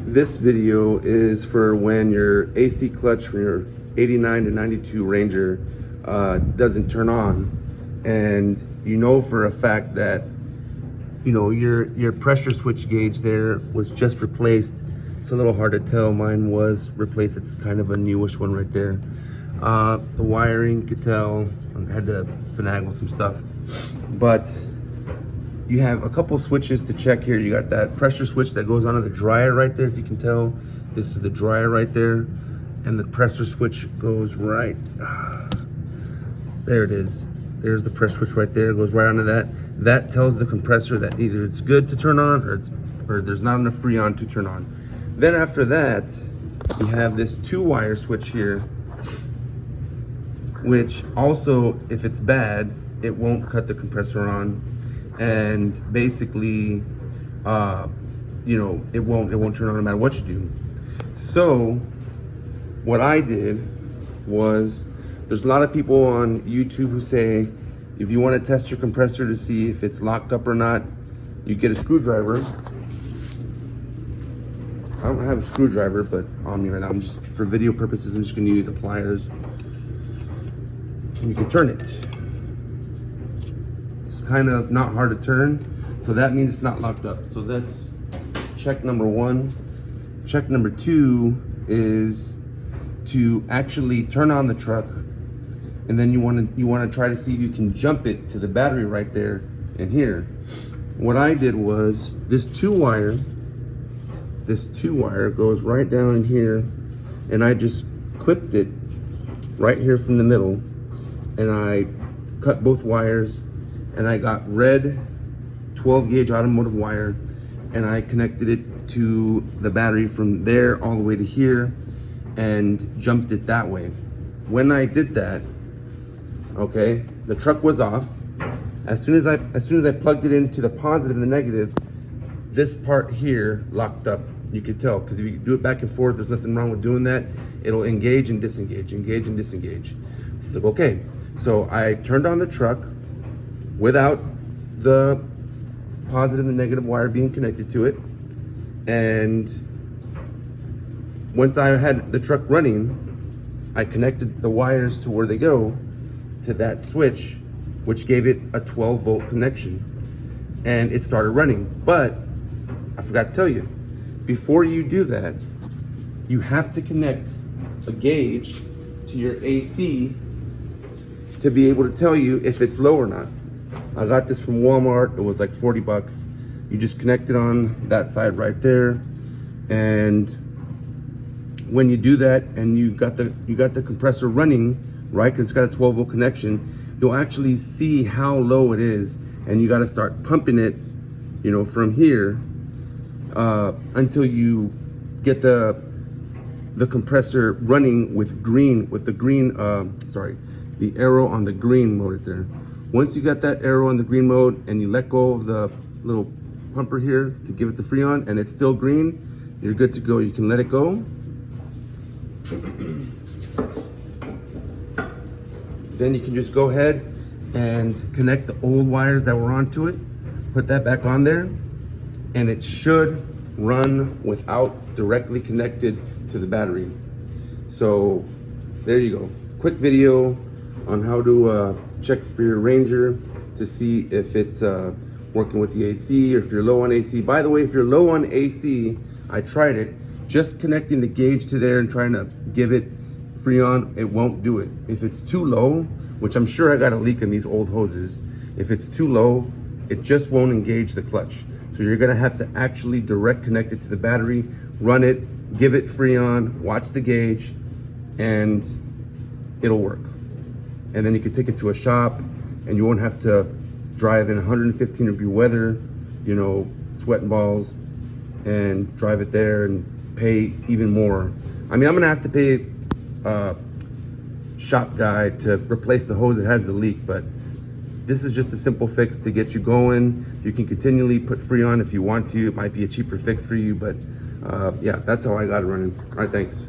This video is for when your AC clutch from your 89 to 92 Ranger doesn't turn on, and you know for a fact that your pressure switch gauge there was just replaced. It's a little hard to tell. Mine was replaced. It's kind of a newish one right there. The wiring, you could tell. I had to finagle some stuff, but you have a couple switches to check here. You got that pressure switch that goes onto the dryer right there. If you can tell, this is the dryer right there, and the pressure switch goes right there. It is. There's the pressure switch right there. It goes right onto that. That tells the compressor that either it's good to turn on or there's not enough Freon to turn on. Then after that, you have this 2-wire switch here, which also, if it's bad, it won't cut the compressor on, and basically, it won't turn on no matter what you do. So, what I did was, there's a lot of people on YouTube who say, if you want to test your compressor to see if it's locked up or not, you get a screwdriver. I don't have a screwdriver, but on me right now, for video purposes, I'm just going to use the pliers. And you can turn it. It's kind of not hard to turn, so that means it's not locked up. So that's check number 1. Check number 2 is to actually turn on the truck, and then you want to try to see if you can jump it to the battery right there and here. What I did was this 2-wire goes right down in here, and I just clipped it right here from the middle, and I cut both wires, and I got red 12 gauge automotive wire, and I connected it to the battery from there all the way to here and jumped it that way. When I did that, okay, the truck was off. As soon as I plugged it into the positive and the negative, this part here locked up. You could tell, because if you do it back and forth, there's nothing wrong with doing that. It'll engage and disengage, engage and disengage. So, okay, so I turned on the truck without the positive and negative wire being connected to it. And once I had the truck running, I connected the wires to where they go, to that switch, which gave it a 12-volt connection, and it started running. But I forgot to tell you, before you do that, you have to connect a gauge to your AC to be able to tell you if it's low or not. I got this from Walmart. It was like 40 bucks. You just connect it on that side right there, and when you do that and you got the compressor running, right, because it's got a 12-volt connection, you'll actually see how low it is, and you got to start pumping it, from here until you get the compressor running with the arrow on the green mode right there. Once you got that arrow on the green mode and you let go of the little pumper here to give it the Freon, and it's still green, you're good to go. You can let it go. Then you can just go ahead and connect the old wires that were onto it, put that back on there, and it should run without directly connected to the battery. So there you go. Quick video on how to check for your Ranger to see if it's working with the AC, or if you're low on AC. By the way, if you're low on AC, I tried it. Just connecting the gauge to there and trying to give it Freon, it won't do it. If it's too low, which I'm sure I got a leak in these old hoses, if it's too low, it just won't engage the clutch. So you're gonna have to actually direct connect it to the battery, run it, give it Freon, watch the gauge, and it'll work. And then you can take it to a shop, and you won't have to drive in 115-degree weather, sweating balls, and drive it there and pay even more. I mean, I'm gonna have to pay shop guy to replace the hose that has the leak, but this is just a simple fix to get you going. You can continually put Freon if you want to. It might be a cheaper fix for you, but yeah, that's how I got it running. All right, thanks.